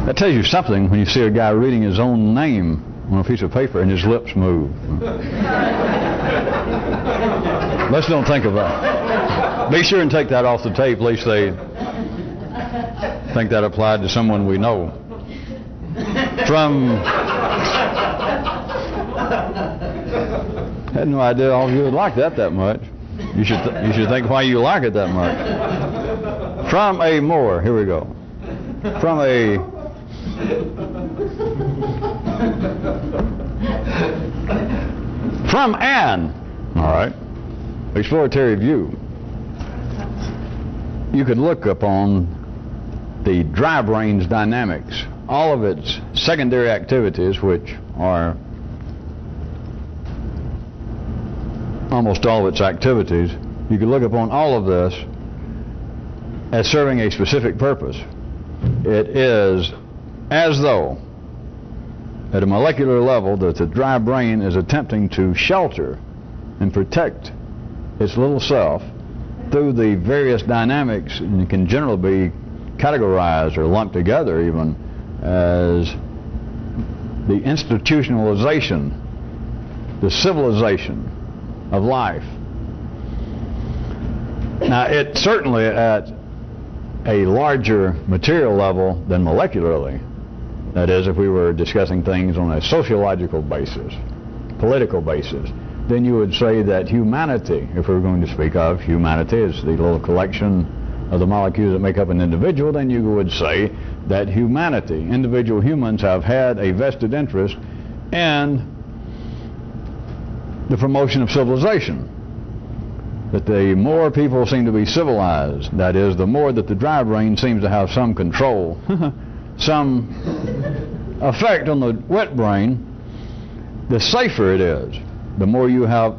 That tells you something when you see a guy reading his own name on a piece of paper and his lips move. Let's don't think about it. Be sure and take that off the tape, at least they think that applied to someone we know. Had no idea all of you would like that much. You should think why you like it that much. From a more, here we go. From an, all right, exploratory view, you could look upon the dry brain's dynamics, all of its secondary activities, which are almost all of its activities. You could look upon all of this as serving a specific purpose. It is as though, at a molecular level, that the dry brain is attempting to shelter and protect its little self through the various dynamics, and it can generally be categorized or lumped together even as the institutionalization, the civilization of life. Now, it certainly at a larger material level than molecularly. That is, if we were discussing things on a sociological basis, political basis, then you would say that humanity, if we were going to speak of humanity as the little collection of the molecules that make up an individual, then you would say that humanity, individual humans, have had a vested interest in the promotion of civilization. That the more people seem to be civilized, that is, the more that the dry brain seems to have some control, some effect on the wet brain, the safer it is. The more you have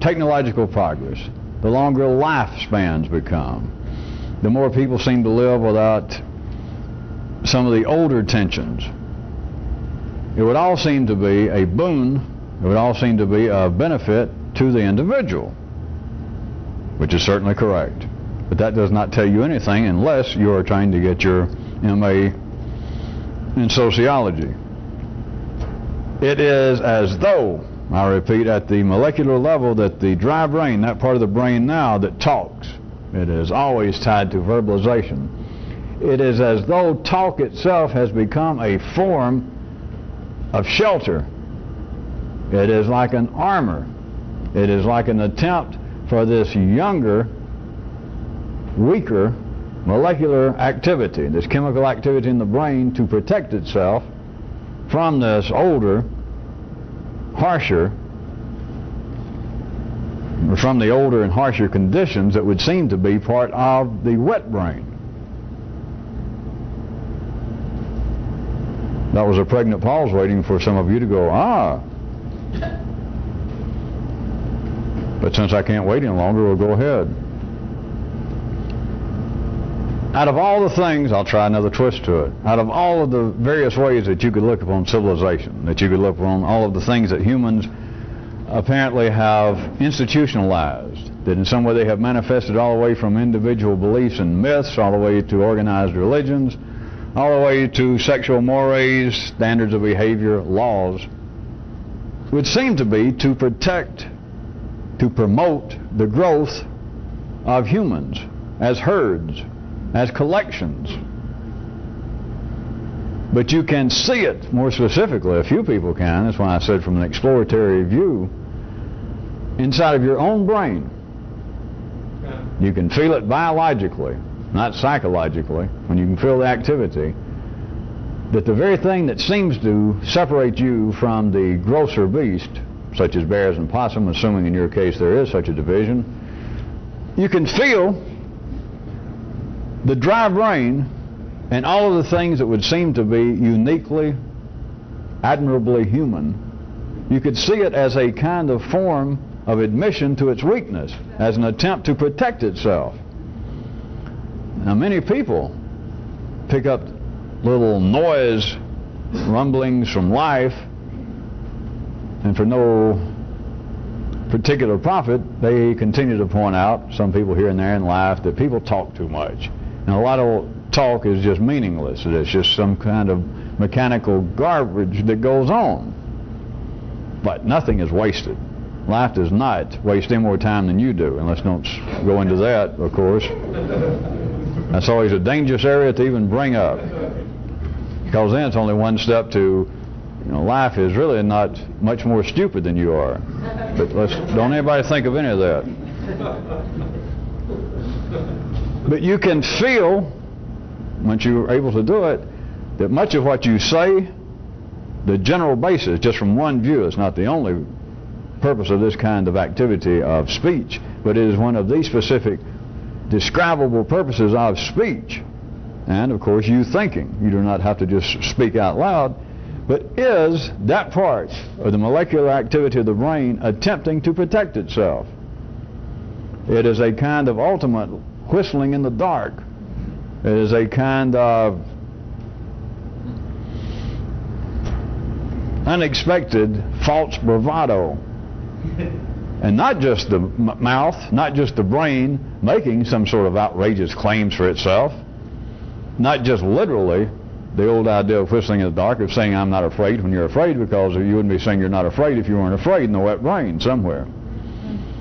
technological progress, the longer lifespans become. The more people seem to live without some of the older tensions. It would all seem to be a boon, it would all seem to be a benefit to the individual, which is certainly correct. But that does not tell you anything unless you are trying to get your MA in sociology. It is as though, I repeat, at the molecular level, that the dry brain, that part of the brain now that talks, it is always tied to verbalization. It is as though talk itself has become a form of shelter. It is like an armor. It is like an attempt for this younger, weaker molecular activity, this chemical activity in the brain, to protect itself from this older, harsher, from the older and harsher conditions that would seem to be part of the wet brain. That was a pregnant pause waiting for some of you to go, ah. But since I can't wait any longer, we'll go ahead. Out of all the things, I'll try another twist to it. Out of all of the various ways that you could look upon civilization, that you could look upon all of the things that humans apparently have institutionalized, that in some way they have manifested all the way from individual beliefs and myths, all the way to organized religions, all the way to sexual mores, standards of behavior, laws, would seem to be to protect, to promote the growth of humans as herds, as collections. But you can see it more specifically, a few people can, that's why I said from an exploratory view, inside of your own brain. You can feel it biologically, not psychologically, when you can feel the activity, that the very thing that seems to separate you from the grosser beast, such as bears and possum, assuming in your case there is such a division, you can feel the dry brain and all of the things that would seem to be uniquely, admirably human. You could see it as a kind of form of admission to its weakness, as an attempt to protect itself. Now, many people pick up little noise, rumblings from life, and for no particular profit, they continue to point out, some people here and there in life, that people talk too much. And a lot of talk is just meaningless. It's just some kind of mechanical garbage that goes on. But nothing is wasted. Life does not waste any more time than you do, and let's don't go into that, of course. That's always a dangerous area to even bring up, because then it's only one step to, life is really not much more stupid than you are. But don't anybody think of any of that. But you can feel, once you're able to do it, that much of what you say, the general basis, just from one view, it's not the only purpose of this kind of activity of speech, but it is one of the specific describable purposes of speech. And of course, you thinking. You do not have to just speak out loud, but is that part of the molecular activity of the brain attempting to protect itself. It is a kind of ultimate whistling in the dark. It is a kind of unexpected false bravado. And not just the mouth, not just the brain making some sort of outrageous claims for itself. Not just literally the old idea of whistling in the dark, of saying I'm not afraid when you're afraid, because you wouldn't be saying you're not afraid if you weren't afraid in the wet brain somewhere.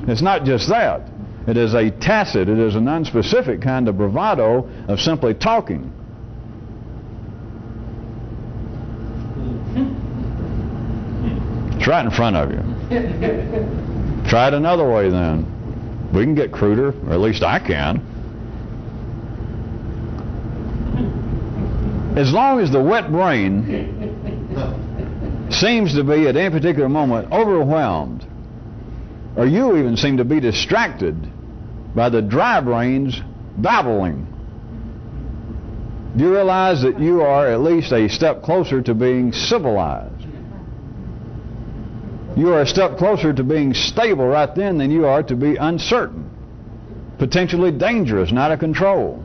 It's not just that. It is a tacit, it is an unspecific kind of bravado of simply talking. It's right in front of you. Try it another way then. We can get cruder, or at least I can. As long as the wet brain seems to be at any particular moment overwhelmed, or you even seem to be distracted by the dry brain's babbling, do you realize that you are at least a step closer to being civilized? You are a step closer to being stable right then than you are to be uncertain, potentially dangerous, and out of control.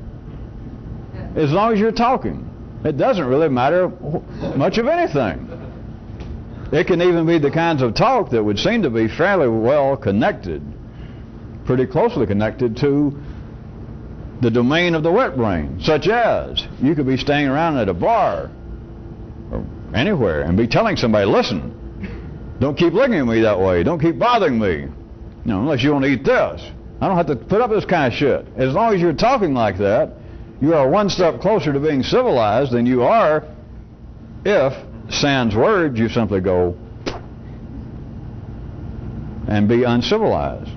As long as you're talking, it doesn't really matter much of anything. It can even be the kinds of talk that would seem to be fairly well connected, pretty closely connected to the domain of the wet brain, such as you could be staying around at a bar or anywhere and be telling somebody, listen, don't keep looking at me that way. Don't keep bothering me. Unless you want to eat this. I don't have to put up with this kind of shit. As long as you're talking like that, you are one step closer to being civilized than you are if, sans words, you simply go and be uncivilized.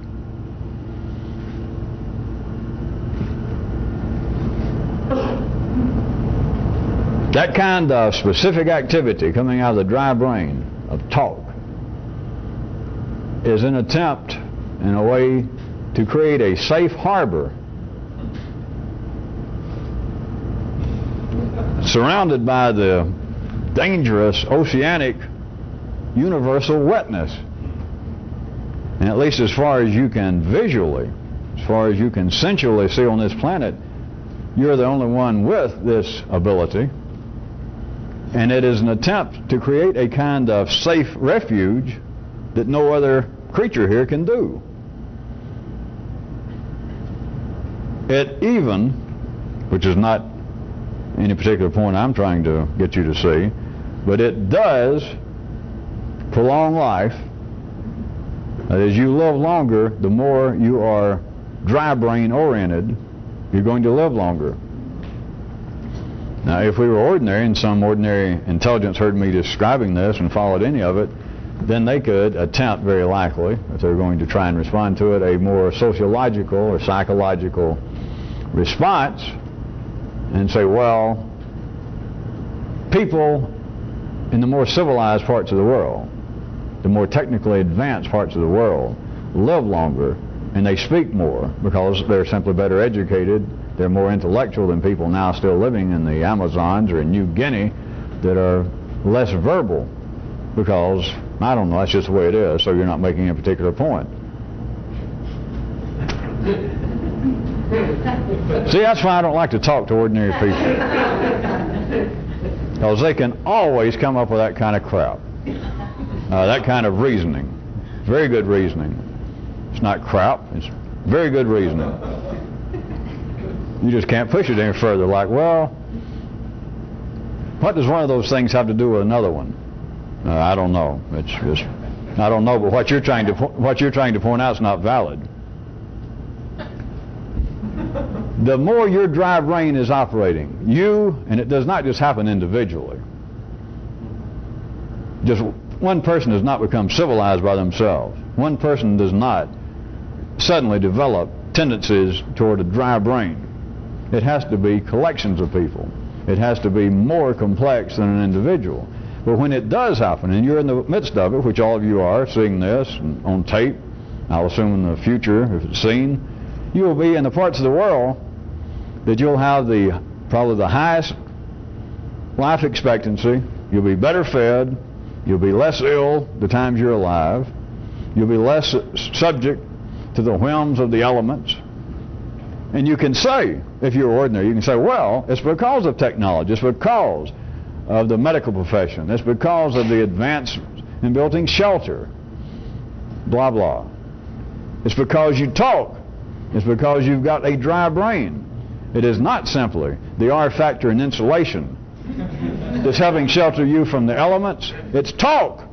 That kind of specific activity coming out of the dry brain of talk is an attempt, in a way, to create a safe harbor surrounded by the dangerous oceanic universal wetness. And at least as far as you can visually, as far as you can sensually see on this planet, you're the only one with this ability. And it is an attempt to create a kind of safe refuge that no other creature here can do. It even, which is not any particular point I'm trying to get you to see, but it does prolong life. As you live longer, the more you are dry brain oriented, you're going to live longer. Now, if we were ordinary and some ordinary intelligence heard me describing this and followed any of it, then they could attempt, very likely, if they're going to try and respond to it, a more sociological or psychological response and say, well, people in the more civilized parts of the world, the more technically advanced parts of the world, live longer and they speak more because they're simply better educated. They're more intellectual than people now still living in the Amazons or in New Guinea that are less verbal because, I don't know, that's just the way it is, so you're not making a particular point. See, that's why I don't like to talk to ordinary people. Because they can always come up with that kind of crap. That kind of reasoning. Very good reasoning. It's not crap, it's very good reasoning. You just can't push it any further. Like, well, What does one of those things have to do with another one? I don't know. It's just, I don't know. But what you're trying to point out is not valid. The more your drive brain is operating, and it does not just happen individually. Just one person does not become civilized by themselves. One person does not suddenly develop tendencies toward a dry brain. It has to be collections of people. It has to be more complex than an individual. But when it does happen, and you're in the midst of it, which all of you are, seeing this on tape, I'll assume in the future, if it's seen, you will be in the parts of the world that you'll have probably the highest life expectancy. You'll be better fed. You'll be less ill the times you're alive. You'll be less subject to the whims of the elements. And you can say, if you're ordinary, you can say, well, it's because of technology. It's because of the medical profession. It's because of the advance in building shelter. Blah, blah. It's because you talk. It's because you've got a dry brain. It is not simply the R factor in insulation that's helping shelter you from the elements. It's talk.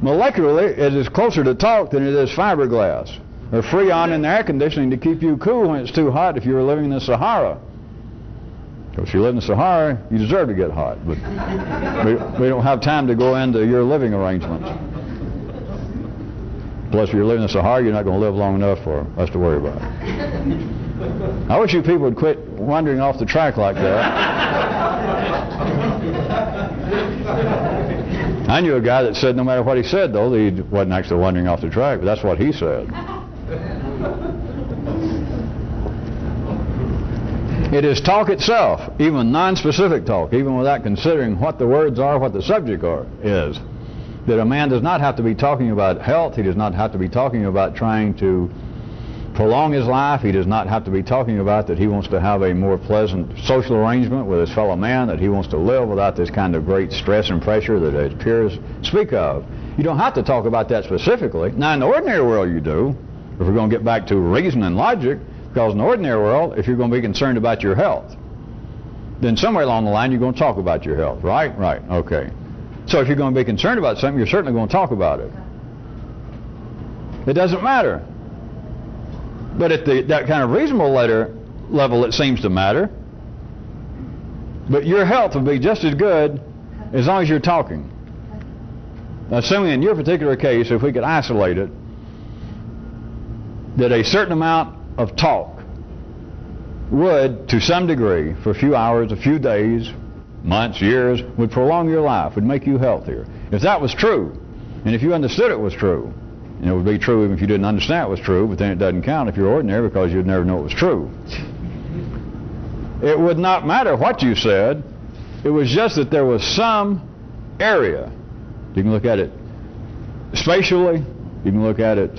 Molecularly, it is closer to talk than it is fiberglass or Freon in the air conditioning to keep you cool when it's too hot if you were living in the Sahara. If you live in the Sahara, you deserve to get hot. But we don't have time to go into your living arrangements. Plus, if you're living in the Sahara, you're not going to live long enough for us to worry about. I wish you people would quit wandering off the track like that. I knew a guy that said no matter what he said, though, he wasn't actually wandering off the track, but that's what he said. It is talk itself, even non-specific talk, even without considering what the words are, what the subject is, that a man does not have to be talking about health. He does not have to be talking about trying to prolong his life. He does not have to be talking about that he wants to have a more pleasant social arrangement with his fellow man, that he wants to live without this kind of great stress and pressure that his peers speak of. You don't have to talk about that specifically. Now, in the ordinary world you do, if we're going to get back to reason and logic, because in the ordinary world, if you're going to be concerned about your health, then somewhere along the line you're going to talk about your health, right? Right, okay. So if you're going to be concerned about something, you're certainly going to talk about it. It doesn't matter. But at that kind of reasonable level, it seems to matter. But your health will be just as good as long as you're talking. Assuming in your particular case, if we could isolate it, that a certain amount of talk would, to some degree, for a few hours, a few days, months, years, would prolong your life, would make you healthier. If that was true, and if you understood it was true, and it would be true even if you didn't understand it was true, but then it doesn't count if you're ordinary because you'd never know it was true. It would not matter what you said. It was just that there was some area. You can look at it spatially, you can look at it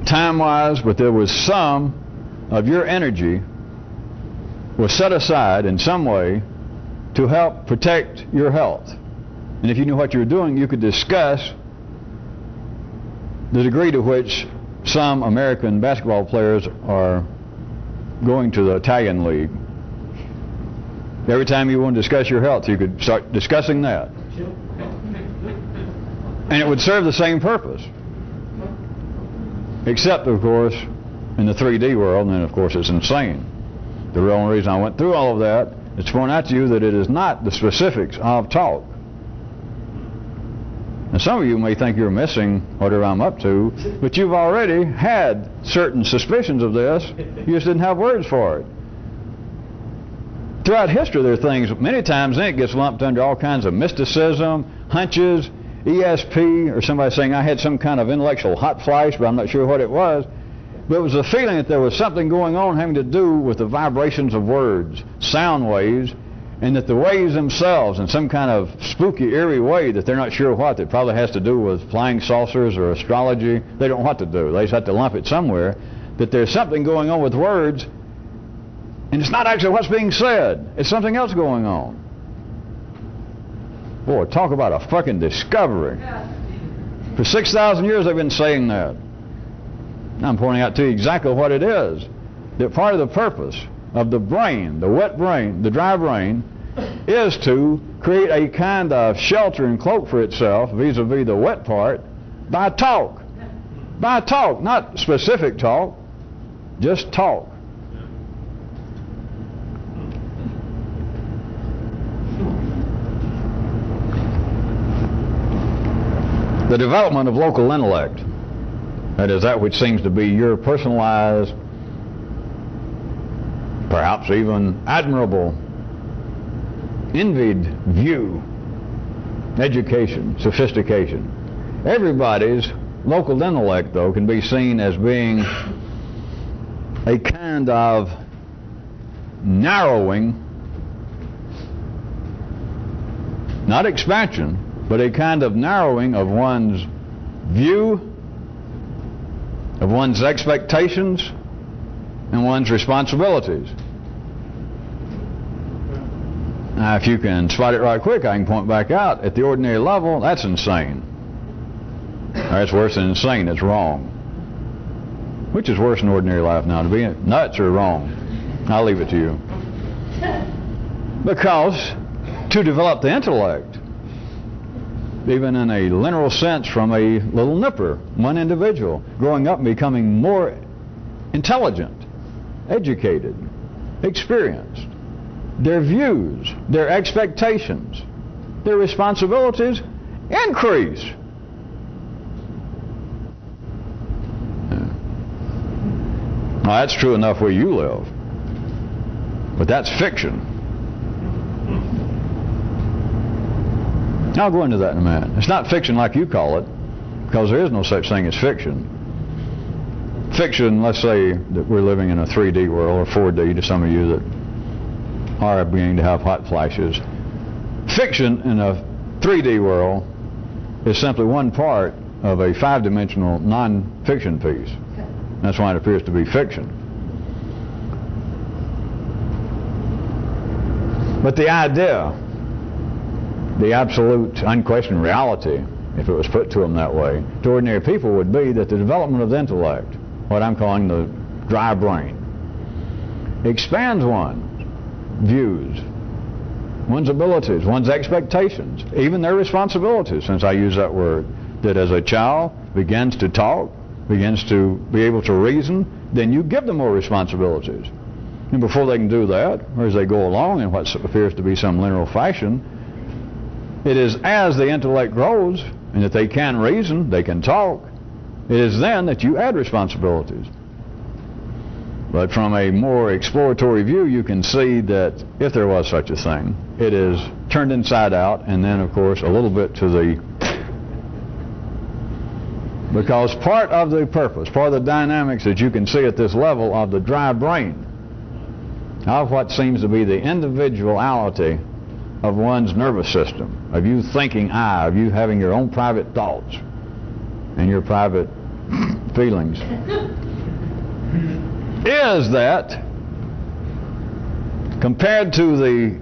time-wise, but there was some of your energy was set aside in some way to help protect your health. And if you knew what you were doing, you could discuss the degree to which some American basketball players are going to the Italian league. Every time you want to discuss your health, you could start discussing that. And it would serve the same purpose. Except, of course, in the 3D world, and then, of course, it's insane. The real only reason I went through all of that is to point out to you that it is not the specifics of talk. And some of you may think you're missing whatever I'm up to, but you've already had certain suspicions of this. You just didn't have words for it. Throughout history, there are things, many times then it gets lumped under all kinds of mysticism, hunches, ESP, or somebody saying I had some kind of intellectual hot flash, but I'm not sure what it was. But it was a feeling that there was something going on having to do with the vibrations of words, sound waves, and that the waves themselves, in some kind of spooky, eerie way that they're not sure what, that probably has to do with flying saucers or astrology. They don't know what to do. They just have to lump it somewhere. That there's something going on with words, and it's not actually what's being said. It's something else going on. Boy, talk about a fucking discovery. For 6,000 years they've been saying that. I'm pointing out to you exactly what it is. That part of the purpose of the brain, the wet brain, the dry brain, is to create a kind of shelter and cloak for itself vis-a-vis the wet part by talk. By talk, not specific talk, just talk. The development of local intellect, that is, that which seems to be your personalized, perhaps even admirable, envied view, education, sophistication. Everybody's local intellect, though, can be seen as being a kind of narrowing, not expansion, but a kind of narrowing of one's view, of one's expectations, and one's responsibilities. Now, if you can spot it right quick, I can point back out, at the ordinary level, that's insane. That's worse than insane, it's wrong. Which is worse than ordinary life now, to be nuts or wrong? I'll leave it to you. Because to develop the intellect, even in a literal sense from a little nipper, one individual, growing up and becoming more intelligent, educated, experienced, their views, their expectations, their responsibilities increase. Now, that's true enough where you live, but that's fiction. I'll go into that in a minute. It's not fiction like you call it, because there is no such thing as fiction. Fiction, let's say that we're living in a 3D world, or 4D to some of you that are beginning to have hot flashes. Fiction in a 3D world is simply one part of a 5-dimensional non-fiction piece. That's why it appears to be fiction. But the idea, the absolute unquestioned reality, if it was put to them that way, to ordinary people would be that the development of the intellect, what I'm calling the dry brain, expands one's views, one's abilities, one's expectations, even their responsibilities, since I use that word, that as a child begins to talk, begins to be able to reason, then you give them more responsibilities. And before they can do that, or as they go along in what appears to be some linear fashion, it is as the intellect grows and that they can reason, they can talk, it is then that you add responsibilities. But from a more exploratory view, you can see that if there was such a thing, it is turned inside out, and then of course a little bit to the, because part of the purpose, part of the dynamics that you can see at this level of the dry brain, of what seems to be the individuality of one's nervous system, of you thinking I, of you having your own private thoughts and your private feelings, is that compared to the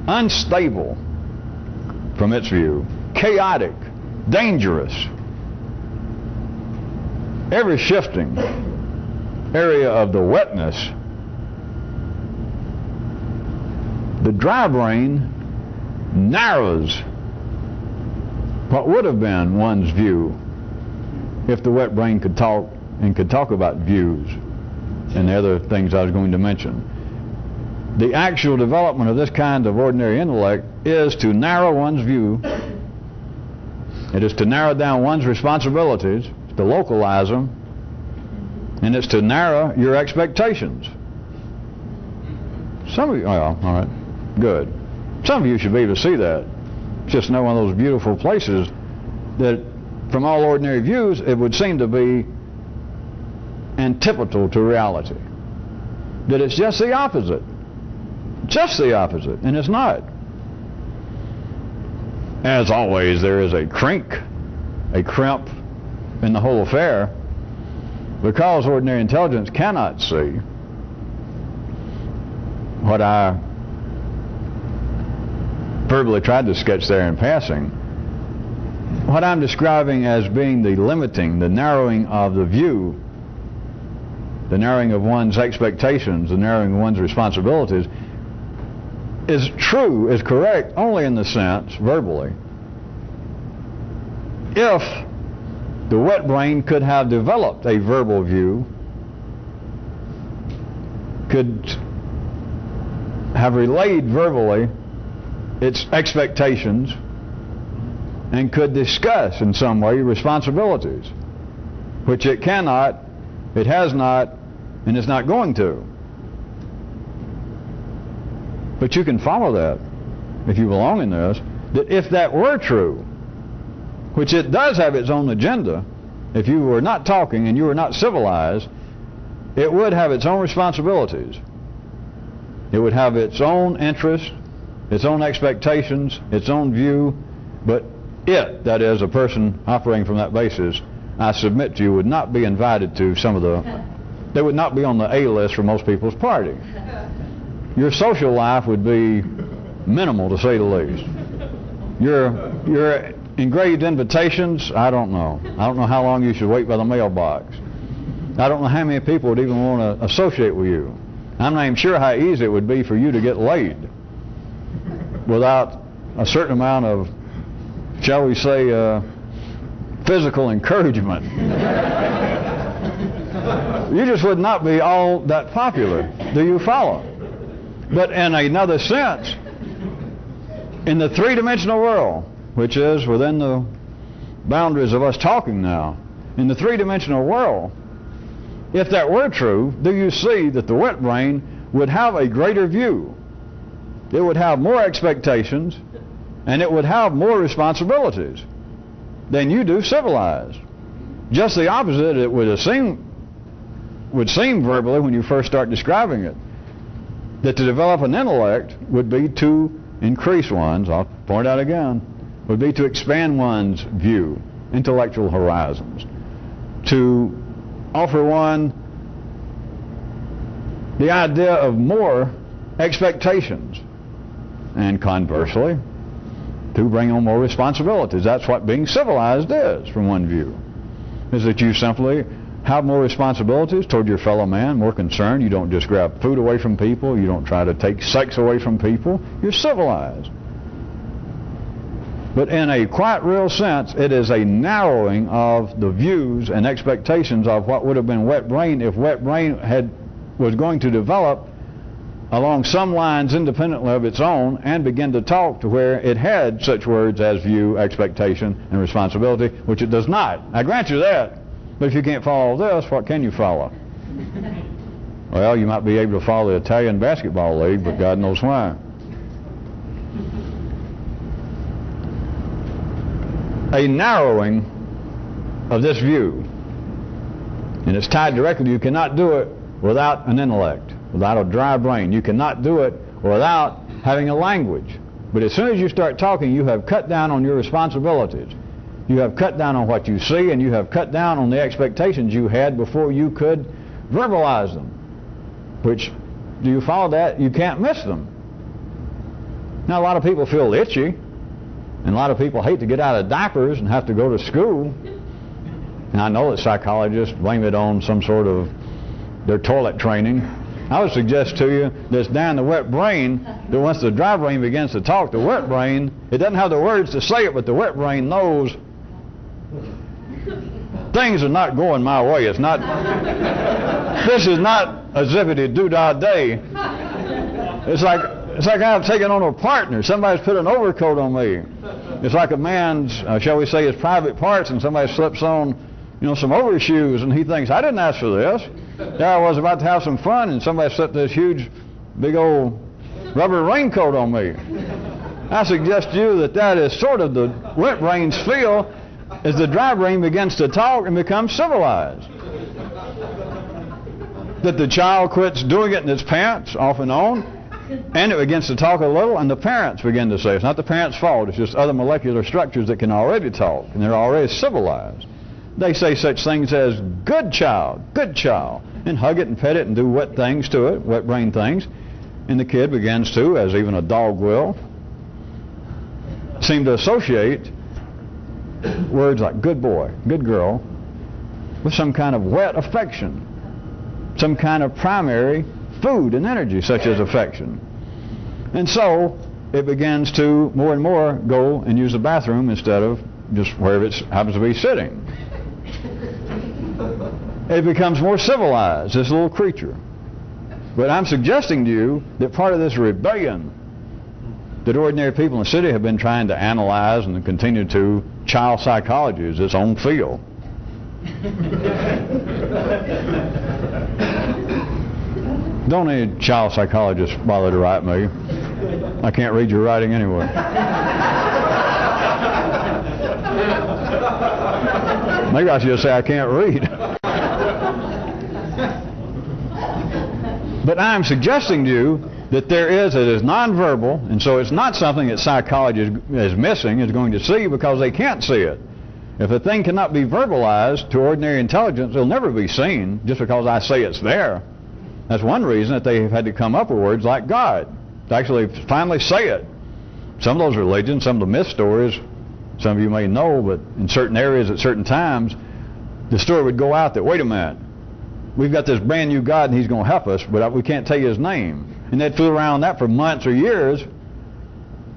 unstable, from its view, chaotic, dangerous, ever shifting area of the wetness, the dry brain narrows what would have been one's view if the wet brain could talk, and could talk about views and the other things I was going to mention. The actual development of this kind of ordinary intellect is to narrow one's view. It is to narrow down one's responsibilities, to localize them, and it's to narrow your expectations. Some of you, well, all right. Good. Some of you should be able to see that. It's just one of those beautiful places that, from all ordinary views, it would seem to be antipodal to reality. That it's just the opposite. Just the opposite. And it's not. As always, there is a crimp in the whole affair, because ordinary intelligence cannot see what I verbally tried to sketch there in passing, what I'm describing as being the limiting, the narrowing of the view the narrowing of one's expectations, the narrowing of one's responsibilities, is true, is correct only in the sense, verbally, if the wet brain could have developed a verbal view, could have relayed verbally its expectations, and could discuss in some way responsibilities, which it cannot, it has not, and it's not going to. But you can follow that, if you belong in this, that if that were true, which it does have its own agenda, if you were not talking and you were not civilized, it would have its own responsibilities. It would have its own interests, its own expectations, its own view, but it, that is, a person operating from that basis, I submit to you, would not be invited to some of the, they would not be on the A list for most people's party. Your social life would be minimal, to say the least. Your engraved invitations, I don't know. I don't know how long you should wait by the mailbox. I don't know how many people would even want to associate with you. I'm not even sure how easy it would be for you to get laid without a certain amount of, shall we say, physical encouragement. You just would not be all that popular. Do you follow? But in another sense, in the three-dimensional world, which is within the boundaries of us talking now, in the three-dimensional world, if that were true, do you see that the wet brain would have a greater view? It would have more expectations, and it would have more responsibilities than you do civilized. Just the opposite it would seem verbally when you first start describing it, that to develop an intellect would be to increase one's, I'll point out again, would be to expand one's view, intellectual horizons, to offer one the idea of more expectations, and conversely, to bring on more responsibilities. That's what being civilized is, from one view, is that you simply have more responsibilities toward your fellow man, more concern. You don't just grab food away from people. You don't try to take sex away from people. You're civilized. But in a quite real sense, it is a narrowing of the views and expectations of what would have been wet brain if wet brain was going to develop along some lines independently of its own and begin to talk to where it had such words as view, expectation, and responsibility, which it does not. I grant you that. But if you can't follow this, what can you follow? Well, you might be able to follow the Italian basketball league, but God knows why. A narrowing of this view, and it's tied directly. You cannot do it without an intellect, without a dry brain. You cannot do it without having a language. But as soon as you start talking, you have cut down on your responsibilities. You have cut down on what you see, and you have cut down on the expectations you had before you could verbalize them. Which, do you follow that? You can't miss them. Now, a lot of people feel itchy, and a lot of people hate to get out of diapers and have to go to school. And I know that psychologists blame it on some sort of their toilet training. I would suggest to you that it's down the wet brain, that once the dry brain begins to talk, the wet brain, it doesn't have the words to say it, but the wet brain knows things are not going my way. It's not, this is not a zippity-doo-dah day. It's like I've taken on a partner. Somebody's put an overcoat on me. It's like a man's, shall we say, his private parts, and somebody slips on, some overshoes, and he thinks, I didn't ask for this. There I was about to have some fun, and somebody slipped this huge, big old rubber raincoat on me. I suggest to you that is sort of the wet brain's feel as the dry brain begins to talk and becomes civilized. That the child quits doing it in its pants, off and on, and it begins to talk a little, and the parents begin to say, it's not the parents' fault, it's just other molecular structures that can already talk, and they're already civilized. They say such things as, good child, and hug it and pet it and do wet things to it, wet brain things. And the kid begins to, as even a dog will, seem to associate words like good boy, good girl, with some kind of wet affection, some kind of primary food and energy, such as affection. And so it begins to more and more go and use the bathroom instead of just wherever it happens to be sitting. It becomes more civilized, this little creature. But I'm suggesting to you that part of this rebellion that ordinary people in the city have been trying to analyze and continue to, child psychology is its own field. Don't any child psychologist bother to write me. I can't read your writing anyway. Maybe I should just say I can't read. But I'm suggesting to you that it is nonverbal, and so it's not something that psychology is missing, is going to see, because they can't see it. If a thing cannot be verbalized to ordinary intelligence, it'll never be seen just because I say it's there. That's one reason that they've had to come up with words like God, to actually finally say it. Some of those religions, some of the myth stories, some of you may know, but in certain areas at certain times, the story would go out that, wait a minute, we've got this brand new God and he's going to help us, but we can't tell you his name. And they'd fool around that for months or years,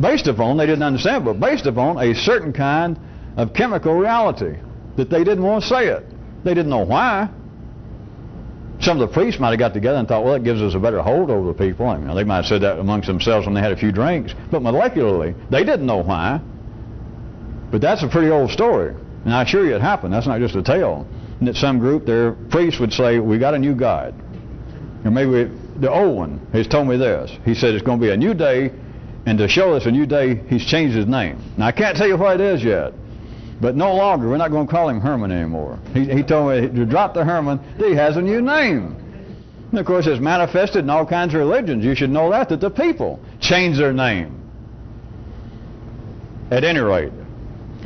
based upon, they didn't understand, but based upon a certain kind of chemical reality, that they didn't want to say it. They didn't know why. Some of the priests might have got together and thought, well, it gives us a better hold over the people. I mean, they might have said that amongst themselves when they had a few drinks, but molecularly, they didn't know why. But that's a pretty old story, and I assure you it happened. That's not just a tale. And that some group, their priests would say, we got a new God. Or maybe the old one has told me this. He said it's going to be a new day, and to show us a new day, he's changed his name. Now, I can't tell you what it is yet, but no longer, we're not going to call him Herman anymore. He told me to drop the Herman, that he has a new name. And of course, it's manifested in all kinds of religions. You should know that the people change their name. At any rate,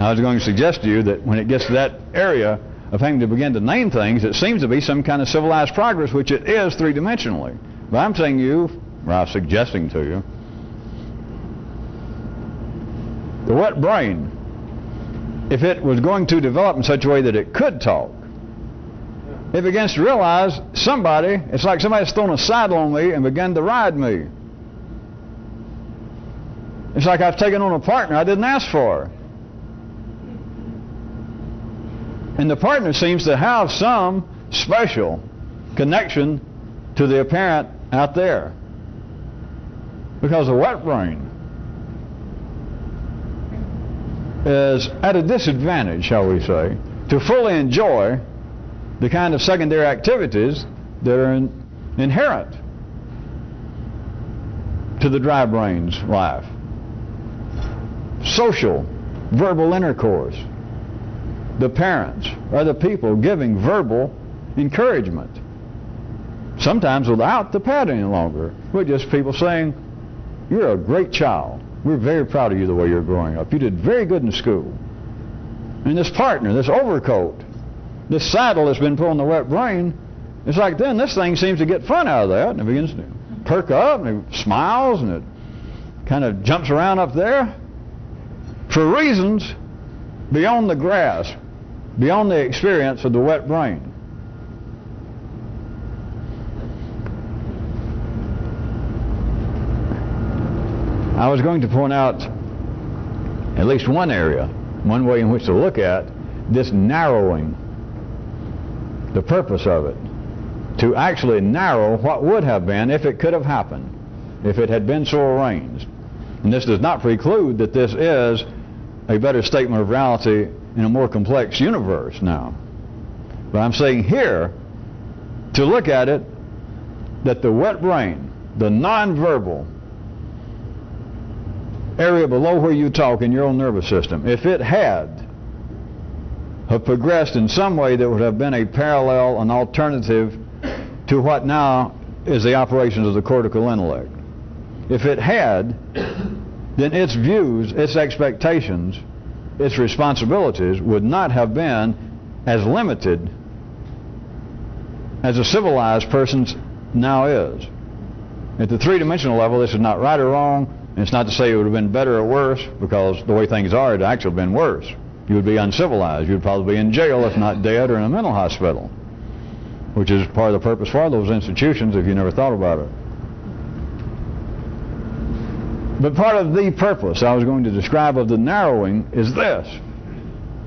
I was going to suggest to you that when it gets to that area of having to begin to name things, it seems to be some kind of civilized progress, which it is three-dimensionally. But I'm saying I'm suggesting to you, the wet brain, if it was going to develop in such a way that it could talk, it begins to realize it's like somebody's thrown a saddle on me and begun to ride me. It's like I've taken on a partner I didn't ask for. And the partner seems to have some special connection to the apparent out there. Because the wet brain is at a disadvantage, shall we say, to fully enjoy the kind of secondary activities that are inherent to the dry brain's life. Social, verbal intercourse. The parents or the people giving verbal encouragement. Sometimes without the pat any longer, but just people saying, you're a great child. We're very proud of you the way you're growing up. You did very good in school. And this partner, this overcoat, this saddle that's been put on the wet brain, it's like then this thing seems to get fun out of that, and it begins to perk up, and it smiles, and it kind of jumps around up there for reasons beyond the grasp, beyond the experience of the wet brain. I was going to point out at least one area, one way in which to look at this narrowing, the purpose of it, to actually narrow what would have been if it could have happened, if it had been so arranged. And this does not preclude that this is a better statement of reality in a more complex universe now. But I'm saying here, to look at it, that the wet brain, the non-verbal area below where you talk in your own nervous system, if it had have progressed in some way that would have been a parallel, an alternative to what now is the operations of the cortical intellect, if it had, then its views, its expectations, its responsibilities would not have been as limited as a civilized person's now is. At the three-dimensional level, this is not right or wrong. And it's not to say it would have been better or worse, because the way things are, it actually been worse. You would be uncivilized. You would probably be in jail, if not dead, or in a mental hospital. which is part of the purpose for those institutions if you never thought about it. But part of the purpose I was going to describe of the narrowing is this,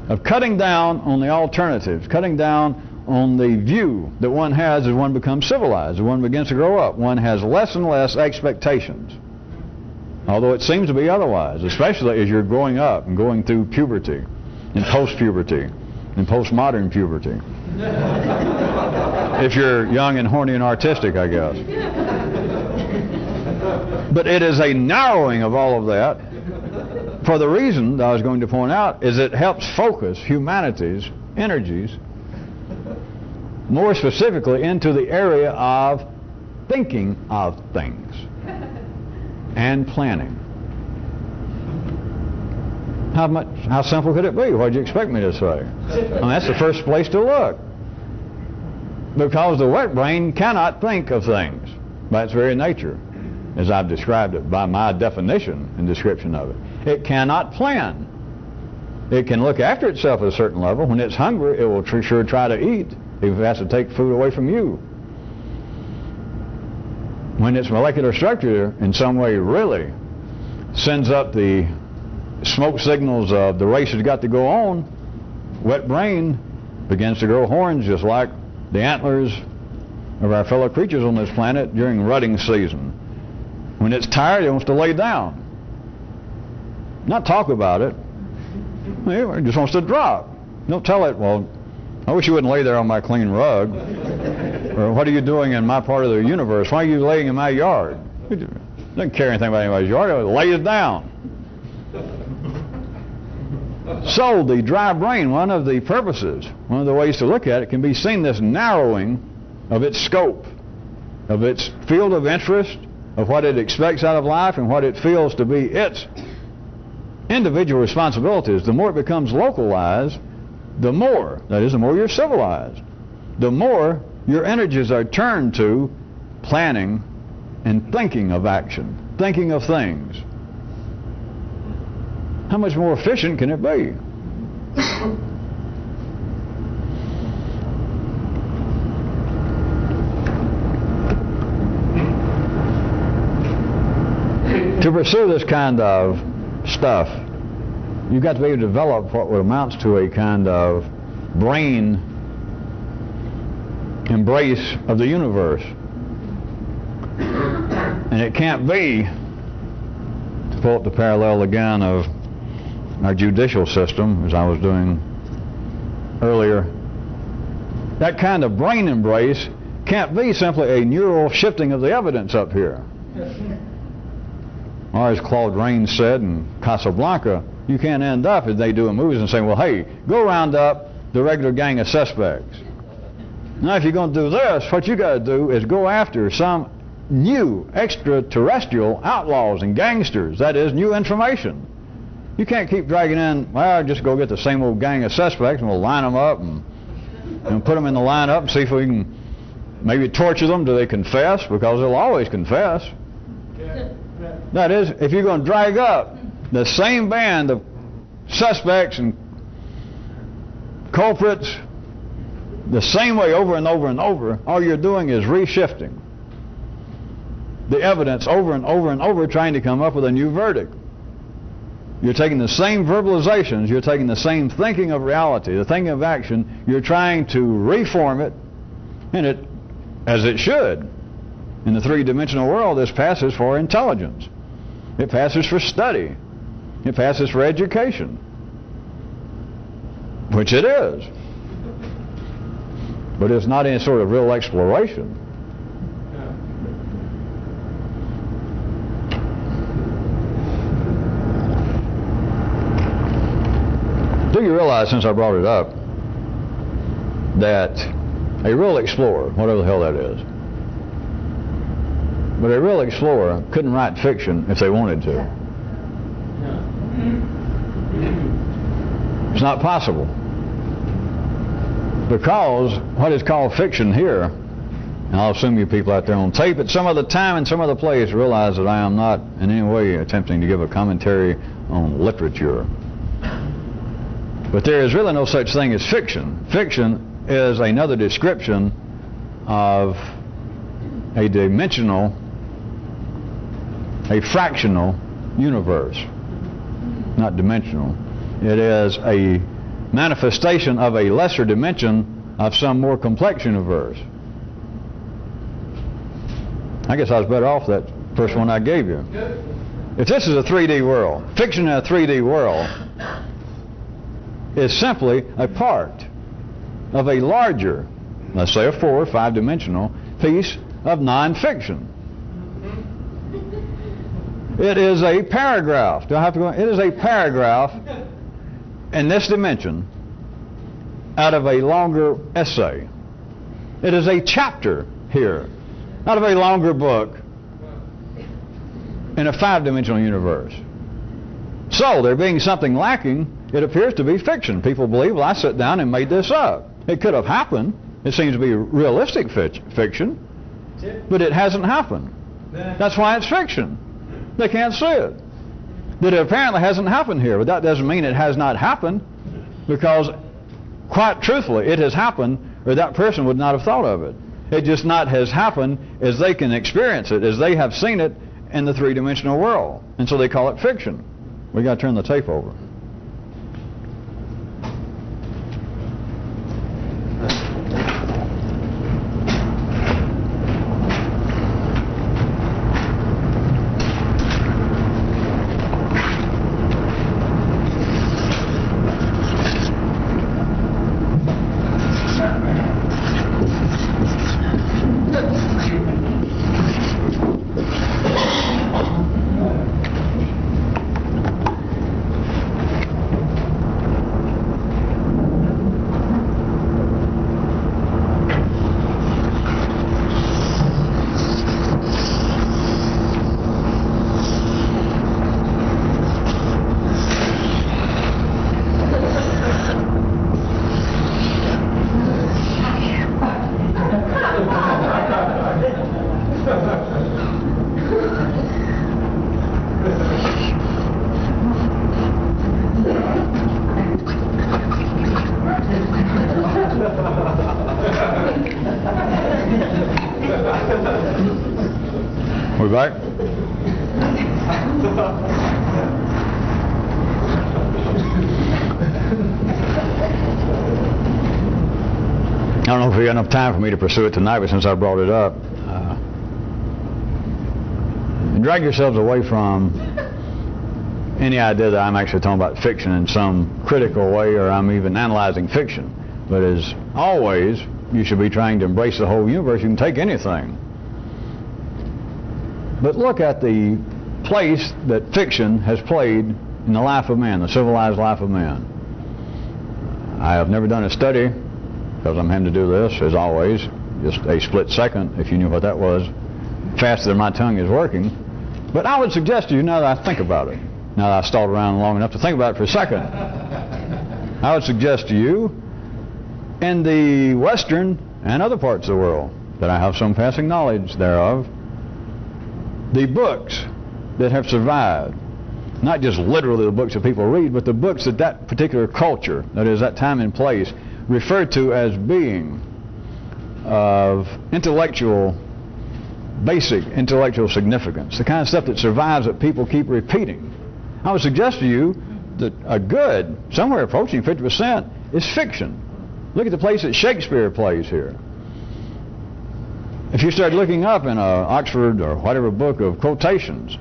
of cutting down on the alternatives, cutting down on the view that one has as one becomes civilized, as one begins to grow up. One has less and less expectations, although it seems to be otherwise, especially as you're growing up and going through puberty and post-puberty and postmodern puberty. If you're young and horny and artistic, I guess. But it is a narrowing of all of that for the reason that I was going to point out is it helps focus humanity's energies more specifically into the area of thinking of things and planning. How simple could it be? What did you expect me to say? I mean, that's the first place to look. Because the wet brain cannot think of things by its very nature, as I've described it by my definition and description of it. It cannot plan. It can look after itself at a certain level. When it's hungry, it will sure try to eat if it has to take food away from you. When its molecular structure in some way really sends up the smoke signals of the race has got to go on, wet brain begins to grow horns just like the antlers of our fellow creatures on this planet during rutting season. When it's tired, it wants to lay down. Not talk about it. It just wants to drop. Don't tell it, well, I wish you wouldn't lay there on my clean rug. Or what are you doing in my part of the universe? Why are you laying in my yard? It doesn't care anything about anybody's yard. It lays down. So the dry brain, one of the purposes, one of the ways to look at it, can be seen this narrowing of its scope, of its field of interest, of what it expects out of life and what it feels to be its individual responsibilities. The more it becomes localized, the more, that is, the more you're civilized, the more your energies are turned to planning and thinking of action, thinking of things. How much more efficient can it be? To pursue this kind of stuff, you've got to be able to develop what amounts to a kind of brain embrace of the universe. And it can't be, to pull up the parallel again of our judicial system, as I was doing earlier, that kind of brain embrace can't be simply a neural shifting of the evidence up here. Or as Claude Rains said in Casablanca, you can't end up, as they do in movies, and say, well, hey, go round up the regular gang of suspects. Now, if you're going to do this, what you got to do is go after some new extraterrestrial outlaws and gangsters. That is, new information. You can't keep dragging in, well, just go get the same old gang of suspects and we'll line them up and put them in the lineup and see if we can maybe torture them till they confess, because they'll always confess. That is, if you're going to drag up the same band of suspects and culprits the same way over and over and over, all you're doing is reshifting the evidence over and over and over, trying to come up with a new verdict. You're taking the same verbalizations, you're taking the same thinking of reality, the thinking of action, you're trying to reform it, and it, as it should. In the three-dimensional world, this passes for intelligence. It passes for study. It passes for education. Which it is. But it's not any sort of real exploration. Do you realize, since I brought it up, that a real explorer, whatever the hell that is, but a real explorer couldn't write fiction if they wanted to. It's not possible. Because what is called fiction here, and I'll assume you people out there on tape at some other time and some other place realize that I am not in any way attempting to give a commentary on literature. But there is really no such thing as fiction. Fiction is another description of a fractional universe. Not dimensional. It is a manifestation of a lesser dimension of some more complex universe. I guess I was better off that first one I gave you. If this is a 3D world, fiction in a 3D world is simply a part of a larger, let's say a 4 or 5 dimensional piece of non-fiction. It is a paragraph. Do I have to go? It is a paragraph in this dimension out of a longer essay. It is a chapter here out of a longer book in a 5-dimensional universe. So, there being something lacking, it appears to be fiction. People believe, well, I sat down and made this up. It could have happened. It seems to be realistic fiction, but it hasn't happened. That's why it's fiction. They can't see it. That it apparently hasn't happened here, but that doesn't mean it has not happened, because quite truthfully, it has happened, or that person would not have thought of it. It just not has happened as they can experience it, as they have seen it in the 3-dimensional world. And so they call it fiction. We got to turn the tape over. We back? I don't know if we got enough time for me to pursue it tonight, but since I brought it up, drag yourselves away from any idea that I'm actually talking about fiction in some critical way, or I'm even analyzing fiction. But as always, you should be trying to embrace the whole universe. You can take anything. But look at the place that fiction has played in the life of man, the civilized life of man. I have never done a study, because I'm having to do this, as always, just a split second, if you knew what that was, faster than my tongue is working. But I would suggest to you, now that I think about it, now that I stalled around long enough to think about it for a second, I would suggest to you, in the Western and other parts of the world that I have some passing knowledge thereof, the books that have survived, not just literally the books that people read, but the books that that particular culture, that is that time and place, referred to as being of basic intellectual significance, the kind of stuff that survives that people keep repeating. I would suggest to you that a good, somewhere approaching 50%, is fiction. Look at the place that Shakespeare plays here. If you start looking up in an Oxford or whatever book of quotations,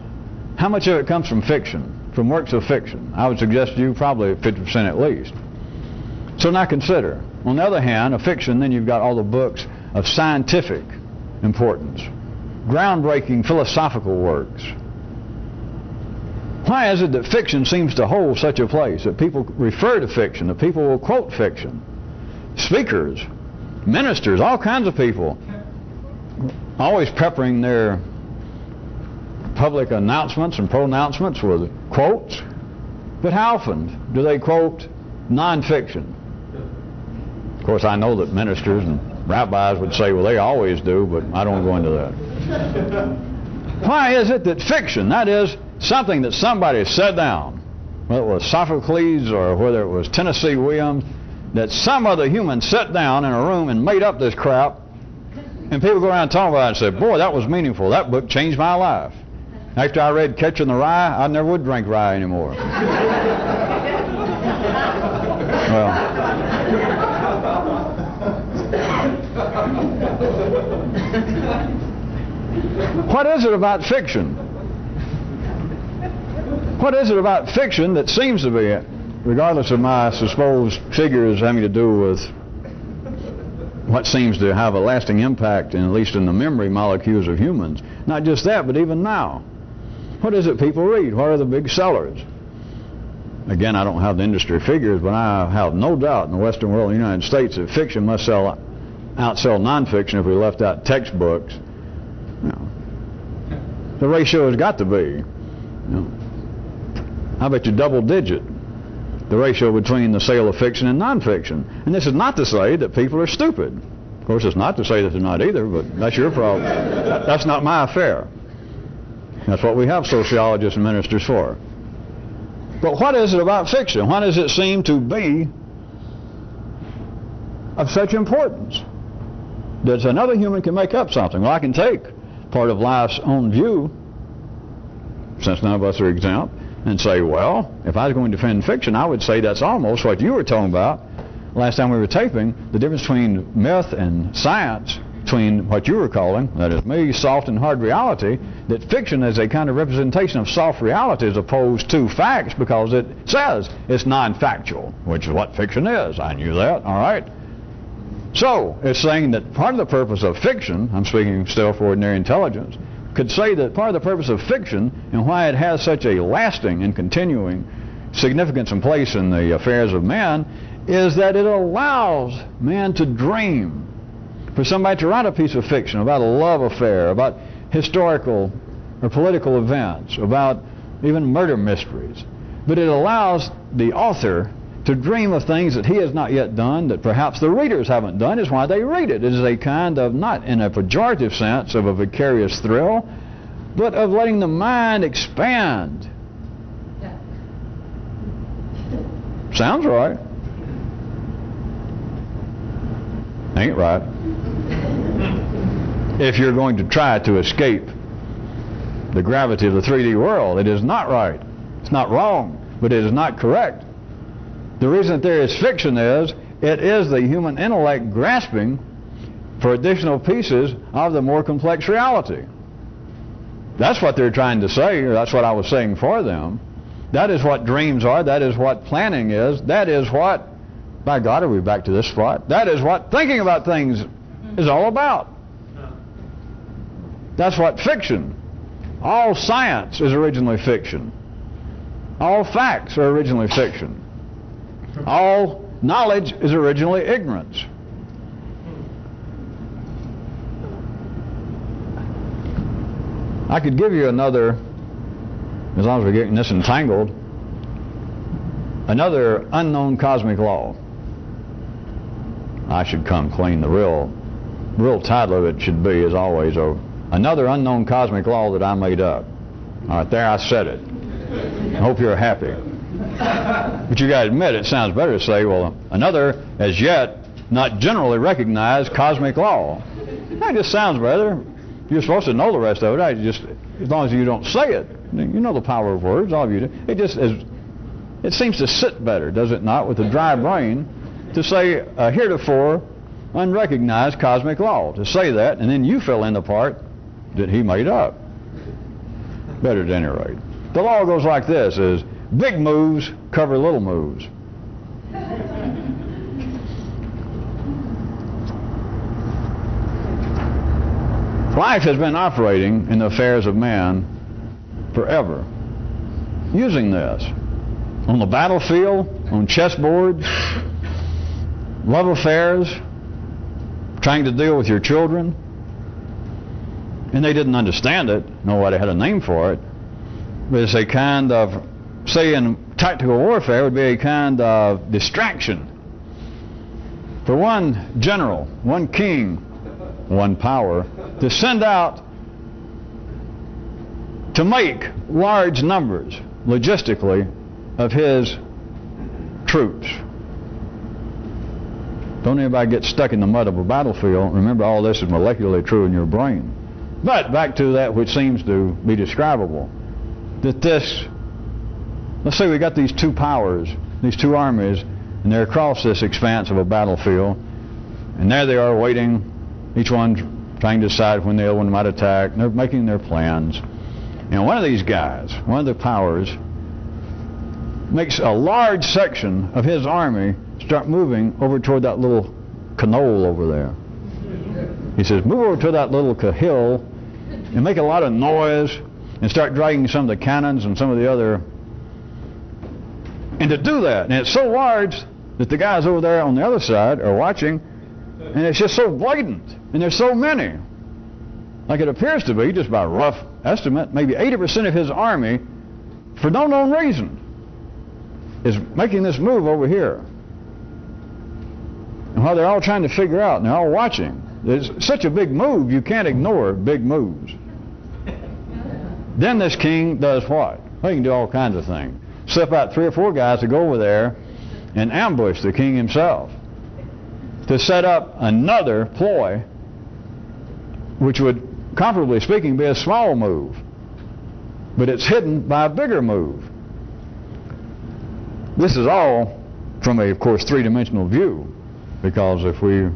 how much of it comes from fiction, from works of fiction? I would suggest to you probably 50% at least. So now consider, on the other hand, of fiction, then you've got all the books of scientific importance, groundbreaking philosophical works. Why is it that fiction seems to hold such a place, that people refer to fiction, that people will quote fiction? Speakers, ministers, all kinds of people, always peppering their public announcements and pronouncements with quotes. But how often do they quote non-fiction? Of course, I know that ministers and rabbis would say, well, they always do, but I don't go into that. Why is it that fiction, that is, something that somebody said down, whether it was Sophocles or whether it was Tennessee Williams, that some other human sat down in a room and made up this crap And people go around talking about it and say, boy, that was meaningful. That book changed my life. After I read Catching the Rye, I never would drink rye anymore. Well, what is it about fiction? What is it about fiction that seems to be, regardless of my supposed figures having to do with what seems to have a lasting impact, at least in the memory molecules of humans? Not just that, but even now. What is it people read? What are the big sellers? Again, I don't have the industry figures, but I have no doubt in the Western world, the United States, that fiction must outsell nonfiction if we left out textbooks. The ratio has got to be, I bet you double digit, the ratio between the sale of fiction and nonfiction. And this is not to say that people are stupid. Of course, it's not to say that they're not either, but that's your problem. That's not my affair. That's what we have sociologists and ministers for. But what is it about fiction? Why does it seem to be of such importance that another human can make up something? Well, I can take part of life's own view, since none of us are exempt, and say, well, if I was going to defend fiction, I would say that's almost what you were talking about last time we were taping, the difference between myth and science, between what you were calling, that is me, soft and hard reality, that fiction is a kind of representation of soft reality as opposed to facts, because it says it's non-factual, which is what fiction is. I knew that, all right? So, it's saying that part of the purpose of fiction, I'm speaking still for ordinary intelligence, could say that part of the purpose of fiction and why it has such a lasting and continuing significance and place in the affairs of man is that it allows man to dream. For somebody to write a piece of fiction about a love affair, about historical or political events, about even murder mysteries, but it allows the author to dream of things that he has not yet done, that perhaps the readers haven't done, is why they read it. It is a kind of, not in a pejorative sense of a vicarious thrill, but of letting the mind expand. Sounds right. Ain't right. If you're going to try to escape the gravity of the 3D world, it is not right. It's not wrong, but it is not correct. The reason that there is fiction is, it is the human intellect grasping for additional pieces of the more complex reality. That's what they're trying to say, or that's what I was saying for them. That is what dreams are. That is what planning is. That is what, by God, are we back to this spot? That is what thinking about things is all about. That's what fiction. All science is originally fiction. All facts are originally fiction. All knowledge is originally ignorance. I could give you another, as long as we're getting this entangled, another unknown cosmic law. I should come clean. The real title of it should be, as always, another unknown cosmic law that I made up. All right, there I said it. I hope you're happy. But you got to admit, it sounds better to say, well, another, as yet, not generally recognized cosmic law. That just sounds better. You're supposed to know the rest of it. As long as you don't say it. You know the power of words, all of you do. It seems to sit better, does it not, with a dry brain, to say a heretofore unrecognized cosmic law. To say that, and then you fill in the part that he made up. Better at any rate. The law goes like this, is big moves cover little moves. Life has been operating in the affairs of man forever, using this. On the battlefield, on chessboards, love affairs, trying to deal with your children. And they didn't understand it. Nobody had a name for it. But it's a kind of, say in tactical warfare, would be a kind of distraction. For one general, one king, one power, to send out to make large numbers, logistically, of his troops. Don't anybody get stuck in the mud of a battlefield. Remember, all this is molecularly true in your brain. But back to that which seems to be describable. That this, let's say we got these two powers, these two armies, and they're across this expanse of a battlefield, and there they are waiting, each one trying to decide when the other one might attack, and they're making their plans. And one of these guys, one of the powers, makes a large section of his army start moving over toward that little knoll over there. He says, move over to that little hill and make a lot of noise and start dragging some of the cannons and some of the other. And to do that, and it's so large that the guys over there on the other side are watching, and it's just so blatant, and there's so many. Like it appears to be, just by a rough estimate, maybe 80% of his army, for no known reason, is making this move over here. And while they're all trying to figure out, and they're all watching, there's such a big move, you can't ignore big moves. Then this king does what? Well, he can do all kinds of things. Slip out 3 or 4 guys to go over there and ambush the king himself, to set up another ploy, which would, comparably speaking, be a small move, but it's hidden by a bigger move. This is all from a, of course, 3-dimensional view, because if we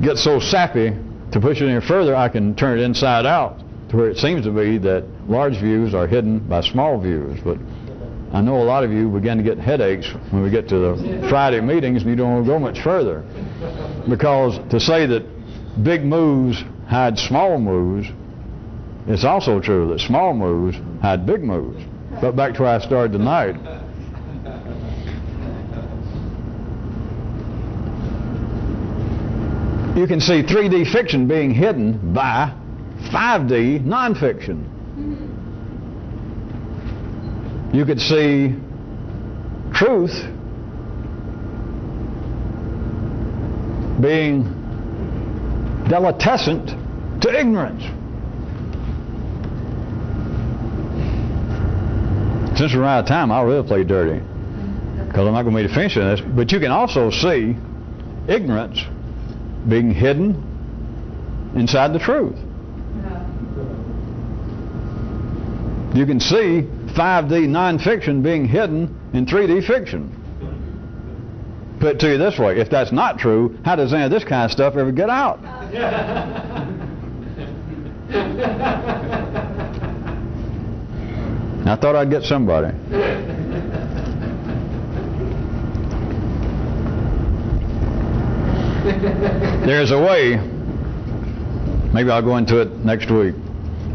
get so sappy to push it any further, I can turn it inside out to where it seems to be that large views are hidden by small views. But I know a lot of you begin to get headaches when we get to the Friday meetings and you don't want to go much further, because to say that big moves hide small moves, it's also true that small moves hide big moves. But back to where I started tonight. You can see 3D fiction being hidden by 5D nonfiction. You could see truth being delatescent to ignorance. Since we're out of time, I'll really play dirty, because I'm not going to be finishing this. But you can also see ignorance being hidden inside the truth. You can see 5D nonfiction being hidden in 3D fiction. Put it to you this way, if that's not true, how does any of this kind of stuff ever get out? I thought I'd get somebody. There's a way, maybe I'll go into it next week,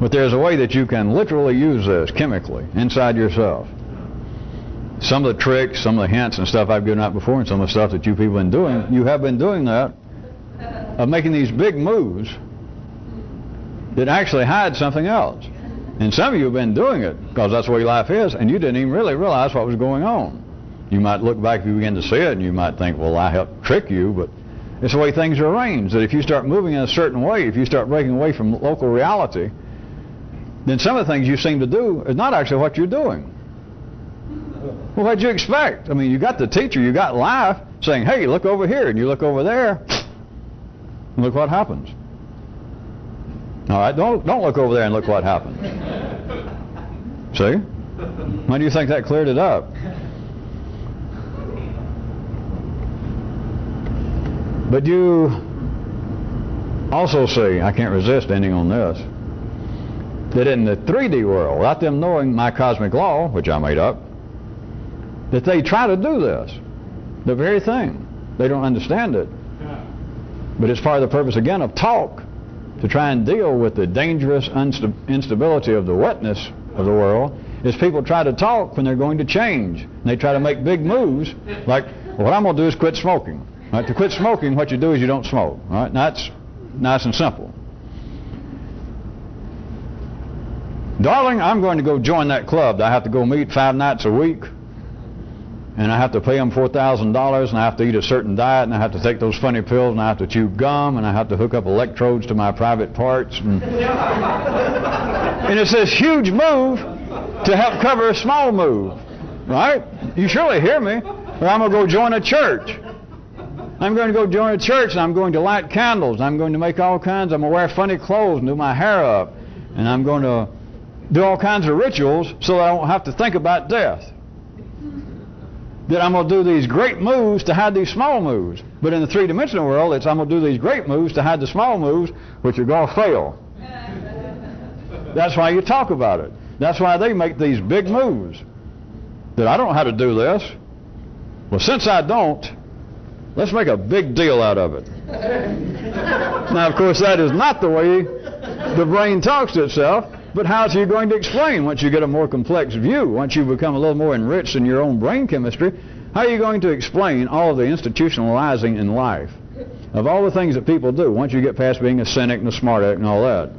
but there's a way that you can literally use this chemically inside yourself. Some of the tricks, some of the hints and stuff I've given out before, and some of the stuff that you people have been doing, you have been doing that, of making these big moves that actually hide something else. And some of you have been doing it because that's the way life is, and you didn't even really realize what was going on. You might look back if you begin to see it, and you might think, well, I helped trick you, but it's the way things are arranged, that if you start moving in a certain way, if you start breaking away from local reality, then some of the things you seem to do is not actually what you're doing. Well, what'd you expect? I mean, you got the teacher, you got life saying, hey, look over here, and you look over there, and look what happens. All right, don't look over there and look what happens. See? Why do you think that cleared it up? But you also see, I can't resist ending on this, that in the 3D world, without them knowing my cosmic law, which I made up, that they try to do this, the very thing. They don't understand it. But it's part of the purpose, again, of talk, to try and deal with the dangerous instability of the wetness of the world, is people try to talk when they're going to change. And they try to make big moves, like, well, what I'm going to do is quit smoking. Right? To quit smoking, what you do is you don't smoke. Right? That's nice and simple. Darling, I'm going to go join that club. I have to go meet 5 nights a week, and I have to pay them $4,000, and I have to eat a certain diet, and I have to take those funny pills, and I have to chew gum, and I have to hook up electrodes to my private parts. And it's this huge move to help cover a small move. Right? You surely hear me, or I'm going to go join a church. I'm going to go join a church, and I'm going to light candles. I'm going to make all kinds. I'm going to wear funny clothes and do my hair up. And I'm going to do all kinds of rituals so that I won't have to think about death. That I'm going to do these great moves to hide these small moves. But in the three-dimensional world, it's I'm going to do these great moves to hide the small moves, which are going to fail. That's why you talk about it. That's why they make these big moves. That I don't know how to do this. Well, since I don't, let's make a big deal out of it. Now, of course, that is not the way the brain talks to itself, but how are you going to explain once you get a more complex view, once you become a little more enriched in your own brain chemistry, how are you going to explain all of the institutionalizing in life of all the things that people do once you get past being a cynic and a smart aleck and all that?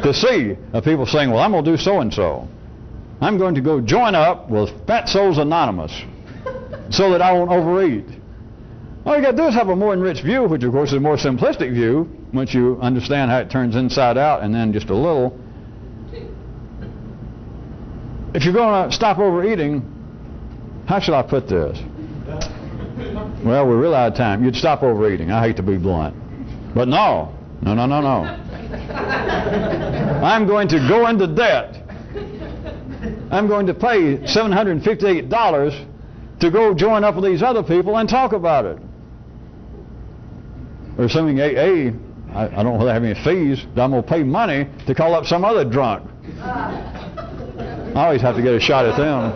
To see people saying, well, I'm going to do so-and-so. I'm going to go join up with Fat Souls Anonymous so that I won't overeat. All you got to do is have a more enriched view, which of course is a more simplistic view once you understand how it turns inside out, and then just a little. If you're going to stop overeating, how should I put this? Well, we're really out of time. You'd stop overeating. I hate to be blunt. But no. I'm going to go into debt. I'm going to pay $758 to go join up with these other people and talk about it. Or assuming AA, I don't know whether they have any fees, but I'm going to pay money to call up some other drunk. I always have to get a shot at them.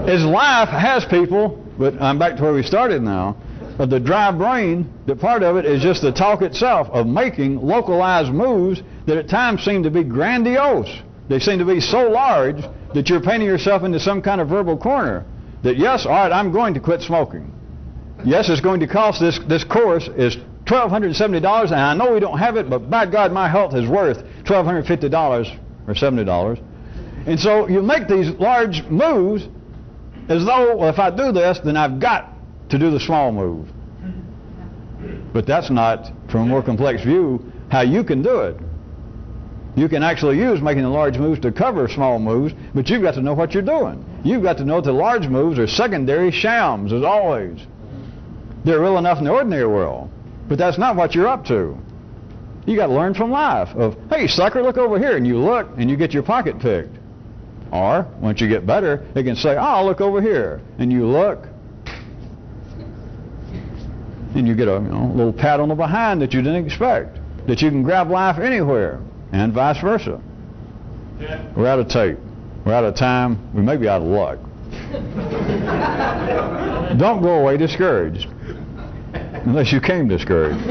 His life has people, but I'm back to where we started now, but the dry brain, that part of it is just the talk itself of making localized moves that at times seem to be grandiose. They seem to be so large that you're painting yourself into some kind of verbal corner. That yes, all right, I'm going to quit smoking. Yes, it's going to cost, this course is $1,270, and I know we don't have it, but by God, my health is worth $1,250 or $70. And so you make these large moves as though, well, if I do this, then I've got to do the small move. But that's not, from a more complex view, how you can do it. You can actually use making the large moves to cover small moves, but you've got to know what you're doing. You've got to know that the large moves are secondary shams, as always. They're real enough in the ordinary world, but that's not what you're up to. You got to learn from life of, hey, sucker, look over here, and you look, and you get your pocket picked. Or, once you get better, they can say, oh, look over here, and you look, and you get a little pat on the behind that you didn't expect, that you can grab life anywhere. And vice versa. Yeah. We're out of tape. We're out of time. We may be out of luck. Don't go away discouraged. Unless you came discouraged.